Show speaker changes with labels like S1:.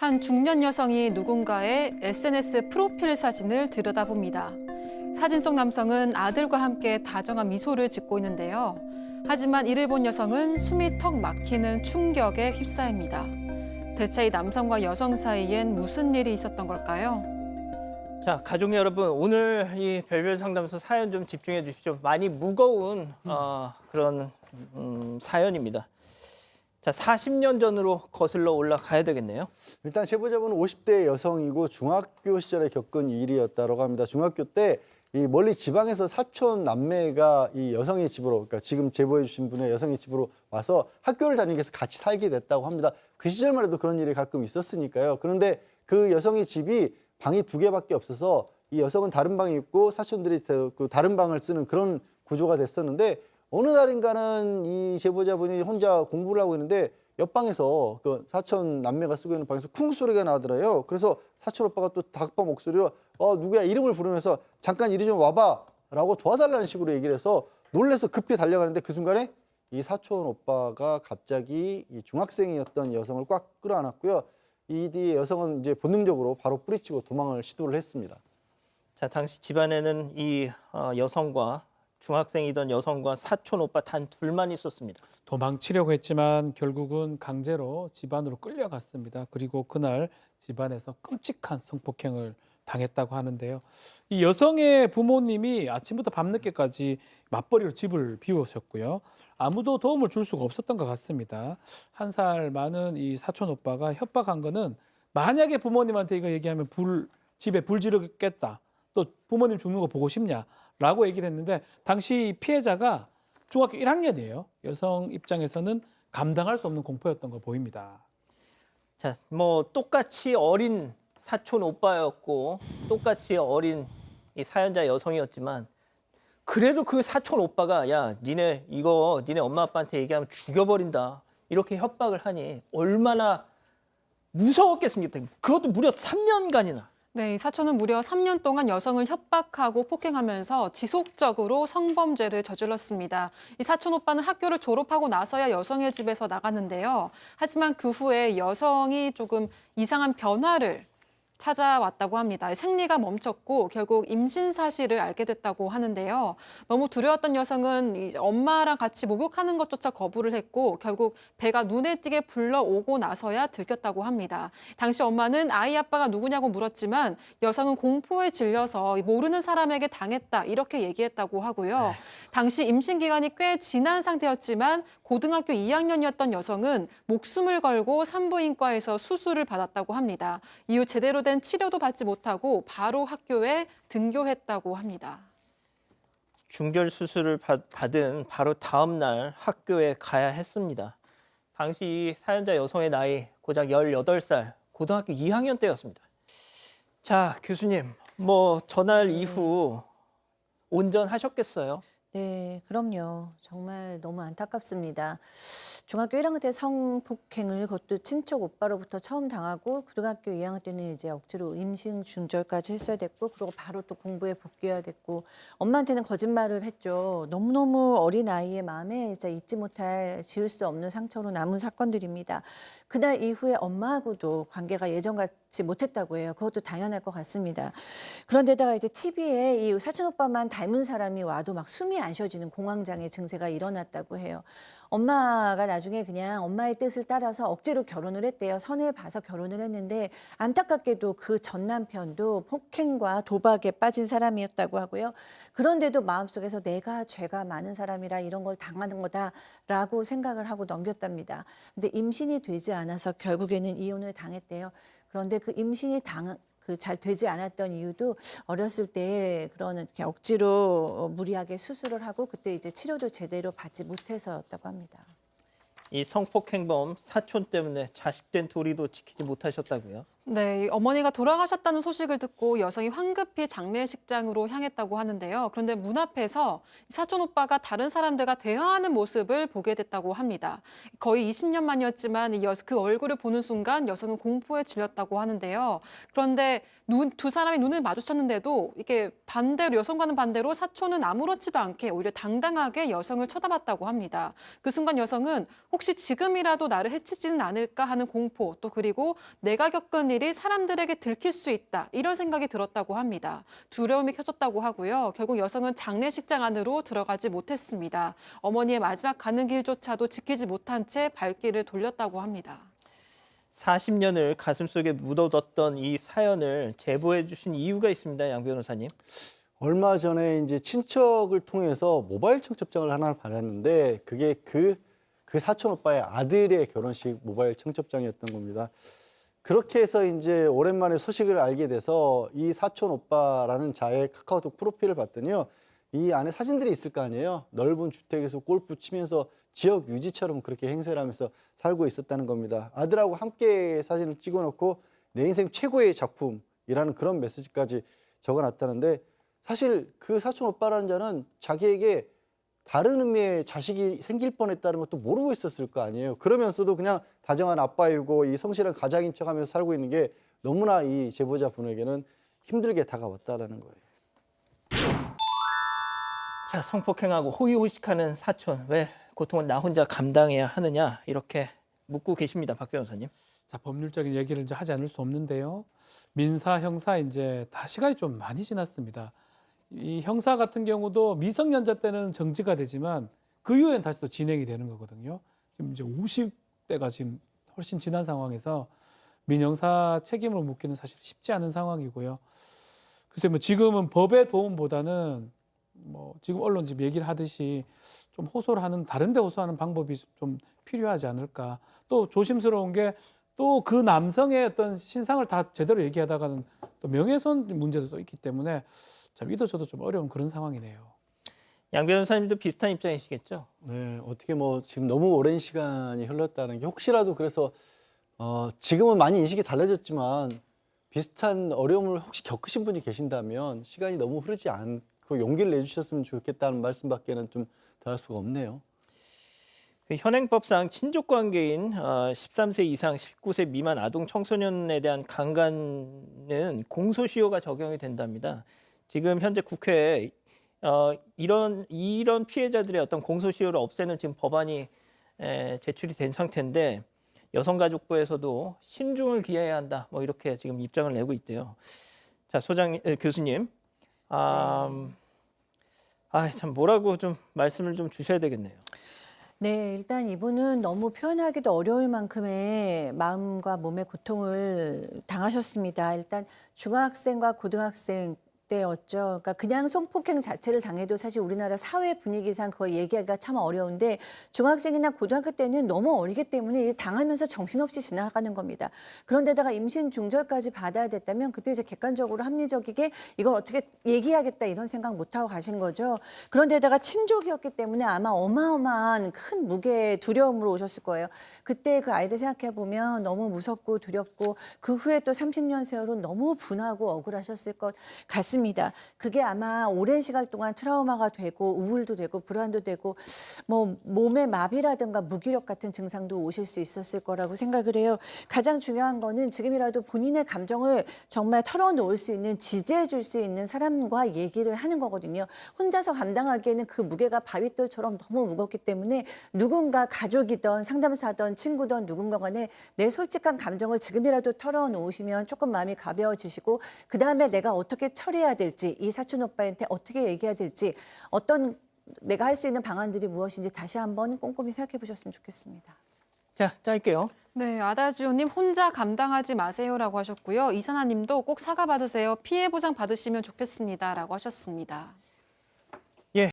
S1: 한 중년 여성이 누군가의 SNS 프로필 사진을 들여다봅니다. 사진 속 남성은 아들과 함께 다정한 미소를 짓고 있는데요. 하지만 이를 본 여성은 숨이 턱 막히는 충격에 휩싸입니다. 대체 이 남성과 여성 사이엔 무슨 일이 있었던 걸까요?
S2: 자, 가족 여러분, 오늘 이 별별 상담소 사연 좀 집중해 주십시오. 많이 무거운 그런 사연입니다. 자, 40년 전으로 거슬러 올라가야 되겠네요.
S3: 일단 제보자분은 50대 여성이고 중학교 시절에 겪은 일이었다고 합니다. 중학교 때 이 멀리 지방에서 사촌 남매가 이 여성의 집으로, 그러니까 지금 제보해 주신 분의 여성의 집으로 와서 학교를 다니기 위해서 같이 살게 됐다고 합니다. 그 시절만 해도 그런 일이 가끔 있었으니까요. 그런데 그 여성의 집이 방이 2개밖에 없어서 이 여성은 다른 방에 있고 사촌들이 그 다른 방을 쓰는 그런 구조가 됐었는데, 어느 날인가는 이 제보자분이 혼자 공부를 하고 있는데 옆방에서 그 사촌 남매가 쓰고 있는 방에서 쿵 소리가 나더래요. 그래서 사촌 오빠가 또 다급한 목소리로 누구야 이름을 부르면서 잠깐 이리 좀 와봐 라고 도와달라는 식으로 얘기를 해서 놀래서 급히 달려가는데, 그 순간에 이 사촌 오빠가 갑자기 이 중학생이었던 여성을 꽉 끌어안았고요. 이 뒤에 여성은 이제 본능적으로 바로 뿌리치고 도망을 시도를 했습니다.
S2: 자, 당시 집안에는 이 여성과 중학생이던 여성과 사촌 오빠 단 둘만 있었습니다.
S4: 도망치려고 했지만 결국은 강제로 집안으로 끌려갔습니다. 그리고 그날 집안에서 끔찍한 성폭행을 당했다고 하는데요. 이 여성의 부모님이 아침부터 밤늦게까지 맞벌이로 집을 비우셨고요. 아무도 도움을 줄 수가 없었던 것 같습니다. 1살 많은 이 사촌 오빠가 협박한 거는, 만약에 부모님한테 이거 얘기하면 집에 불 지르겠다, 또 부모님 죽는 거 보고 싶냐 라고 얘기를 했는데, 당시 피해자가 중학교 1학년이에요. 여성 입장에서는 감당할 수 없는 공포였던 거 보입니다.
S2: 자, 뭐 똑같이 어린 사촌 오빠였고 똑같이 어린 이 사연자 여성이었지만, 그래도 그 사촌 오빠가 야, 니네 엄마 아빠한테 얘기하면 죽여버린다 이렇게 협박을 하니 얼마나 무서웠겠습니까? 그것도 무려 3년간이나.
S1: 네, 이 사촌은 무려 3년 동안 여성을 협박하고 폭행하면서 지속적으로 성범죄를 저질렀습니다. 이 사촌 오빠는 학교를 졸업하고 나서야 여성의 집에서 나갔는데요. 하지만 그 후에 여성이 조금 이상한 변화를 찾아왔다고 합니다. 생리가 멈췄고 결국 임신 사실을 알게 됐다고 하는데요. 너무 두려웠던 여성은 엄마랑 같이 목욕하는 것조차 거부를 했고 결국 배가 눈에 띄게 불러오고 나서야 들켰다고 합니다. 당시 엄마는 아이 아빠가 누구냐고 물었지만 여성은 공포에 질려서 모르는 사람에게 당했다 이렇게 얘기했다고 하고요. 당시 임신 기간이 꽤 지난 상태였지만 고등학교 2학년이었던 여성은 목숨을 걸고 산부인과에서 수술을 받았다고 합니다. 이후 제대로 된 치료도 받지 못하고 바로 학교에 등교했다고 합니다.
S2: 중절 수술을 받은 바로 다음 날 학교에 가야 했습니다. 당시 이 사연자 여성의 나이 고작 18살, 고등학교 2학년 때였습니다. 자, 교수님, 뭐 전날 이후 온전하셨겠어요?
S5: 네, 그럼요. 정말 너무 안타깝습니다. 중학교 1학년 때 성폭행을, 그것도 친척 오빠로부터 처음 당하고, 고등학교 2학년 때는 이제 억지로 임신 중절까지 했어야 됐고, 그리고 바로 또 공부에 복귀해야 됐고, 엄마한테는 거짓말을 했죠. 너무너무 어린 아이의 마음에 진짜 잊지 못할, 지울 수 없는 상처로 남은 사건들입니다. 그날 이후에 엄마하고도 관계가 예전 같지 못했다고 해요. 그것도 당연할 것 같습니다. 그런데다가 이제 TV에 이 사촌 오빠만 닮은 사람이 와도 막 숨이 안 쉬어지는 공황장애 증세가 일어났다고 해요. 엄마가 나중에 그냥 엄마의 뜻을 따라서 억지로 결혼을 했대요. 선을 봐서 결혼을 했는데, 안타깝게도 그 전 남편도 폭행과 도박에 빠진 사람이었다고 하고요. 그런데도 마음속에서 내가 죄가 많은 사람이라 이런 걸 당하는 거다라고 생각을 하고 넘겼답니다. 근데 임신이 되지 않아서 결국에는 이혼을 당했대요. 그런데 그 임신이 잘 되지 않았던 이유도 어렸을 때 그런 이렇게 억지로 무리하게 수술을 하고 그때 이제 치료도 제대로 받지 못해서였다고 합니다.
S2: 이 성폭행범 사촌 때문에 자식된 도리도 지키지 못하셨다고요?
S1: 네, 이 어머니가 돌아가셨다는 소식을 듣고 여성이 황급히 장례식장으로 향했다고 하는데요. 그런데 문 앞에서 사촌 오빠가 다른 사람들과 대화하는 모습을 보게 됐다고 합니다. 거의 20년 만이었지만 그 얼굴을 보는 순간 여성은 공포에 질렸다고 하는데요. 그런데 두 사람이 눈을 마주쳤는데도 이게 반대로 여성과는 반대로 사촌은 아무렇지도 않게 오히려 당당하게 여성을 쳐다봤다고 합니다. 그 순간 여성은 혹시 지금이라도 나를 해치지는 않을까 하는 공포, 또 그리고 내가 겪은 일이 사람들에게 들킬 수 있다 이런 생각이 들었다고 합니다. 두려움이 켜졌다고 하고요. 결국 여성은 장례식장 안으로 들어가지 못했습니다. 어머니의 마지막 가는 길조차도 지키지 못한 채 발길을 돌렸다고 합니다.
S2: 40년을 가슴속에 묻어뒀던 이 사연을 제보해 주신 이유가 있습니다. 양 변호사님.
S3: 얼마 전에 이제 친척을 통해서 모바일 청첩장을 하나 받았는데 그게 그 사촌 오빠의 아들의 결혼식 모바일 청첩장이었던 겁니다. 그렇게 해서 이제 오랜만에 소식을 알게 돼서 이 사촌 오빠라는 자의 카카오톡 프로필을 봤더니요. 이 안에 사진들이 있을 거 아니에요. 넓은 주택에서 골프 치면서 지역 유지처럼 그렇게 행세를 하면서 살고 있었다는 겁니다. 아들하고 함께 사진을 찍어놓고 내 인생 최고의 작품이라는 그런 메시지까지 적어놨다는데 사실 그 사촌 오빠라는 자는 자기에게 다른 의미의 자식이 생길 뻔했다는 것도 모르고 있었을 거 아니에요. 그러면서도 그냥 다정한 아빠이고 이 성실한 가장인 척하면서 살고 있는 게 너무나 이 제보자 분에게는 힘들게 다가왔다라는 거예요.
S2: 자, 성폭행하고 호의호식하는 사촌 왜 고통은 나 혼자 감당해야 하느냐 이렇게 묻고 계십니다. 박 변호사님.
S4: 자, 법률적인 얘기를 이제 하지 않을 수 없는데요. 민사, 형사 이제 다 시간이 좀 많이 지났습니다. 이 형사 같은 경우도 미성년자 때는 정지가 되지만 그 이후엔 다시 또 진행이 되는 거거든요. 지금 이제 50대가 지금 훨씬 지난 상황에서 민형사 책임을 묻기는 사실 쉽지 않은 상황이고요. 글쎄 뭐 지금은 법의 도움보다는 뭐 지금 언론 지금 얘기를 하듯이 좀 호소를 하는 다른 데 호소하는 방법이 좀 필요하지 않을까. 또 조심스러운 게 또 그 남성의 어떤 신상을 다 제대로 얘기하다가는 또 명예훼손 문제도 또 있기 때문에 참 이도 저도 좀 어려운 그런 상황이네요.
S2: 양 변호사님도 비슷한 입장이시겠죠?
S3: 네, 어떻게 뭐 지금 너무 오랜 시간이 흘렀다는 게 혹시라도 그래서 지금은 많이 인식이 달라졌지만 비슷한 어려움을 혹시 겪으신 분이 계신다면 시간이 너무 흐르지 않고 용기를 내주셨으면 좋겠다는 말씀밖에는 좀 더 할 수가 없네요.
S2: 현행법상 친족관계인 13세 이상 19세 미만 아동 청소년에 대한 강간은 공소시효가 적용이 된답니다. 지금 현재 국회에 이런 피해자들의 어떤 공소시효를 없애는 지금 법안이 제출이 된 상태인데 여성가족부에서도 신중을 기해야 한다. 뭐 이렇게 지금 입장을 내고 있대요. 자, 교수님, 참 뭐라고 좀 말씀을 좀 주셔야 되겠네요.
S5: 네, 일단 이분은 너무 표현하기도 어려울 만큼의 마음과 몸의 고통을 당하셨습니다. 일단 중학생과 고등학생 때였죠. 그러니까 그냥 성폭행 자체를 당해도 사실 우리나라 사회 분위기상 그걸 얘기하기가 참 어려운데 중학생이나 고등학교 때는 너무 어리기 때문에 당하면서 정신없이 지나가는 겁니다. 그런데다가 임신 중절까지 받아야 됐다면 그때 이제 객관적으로 합리적이게 이걸 어떻게 얘기하겠다 이런 생각 못하고 가신 거죠. 그런데다가 친족이었기 때문에 아마 어마어마한 큰 무게 두려움으로 오셨을 거예요. 그때 그 아이들 생각해 보면 너무 무섭고 두렵고 그 후에 또 30년 세월은 너무 분하고 억울하셨을 것 같습니다. 그게 아마 오랜 시간 동안 트라우마가 되고 우울도 되고 불안도 되고 뭐 몸의 마비라든가 무기력 같은 증상도 오실 수 있었을 거라고 생각을 해요. 가장 중요한 거는 지금이라도 본인의 감정을 정말 털어놓을 수 있는 지지해 줄 수 있는 사람과 얘기를 하는 거거든요. 혼자서 감당하기에는 그 무게가 바위돌처럼 너무 무겁기 때문에 누군가 가족이든 상담사든 친구든 누군가 간에 내 솔직한 감정을 지금이라도 털어놓으시면 조금 마음이 가벼워지시고 그다음에 내가 어떻게 처리해야 될지 이 사촌 오빠한테 어떻게 얘기해야 될지 어떤 내가 할 수 있는 방안들이 무엇인지 다시 한번 꼼꼼히 생각해 보셨으면 좋겠습니다.
S2: 자, 짧게요.
S1: 네, 아다지오님 혼자 감당하지 마세요라고 하셨고요. 이선아님도 꼭 사과 받으세요. 피해 보상 받으시면 좋겠습니다라고 하셨습니다.
S2: 예.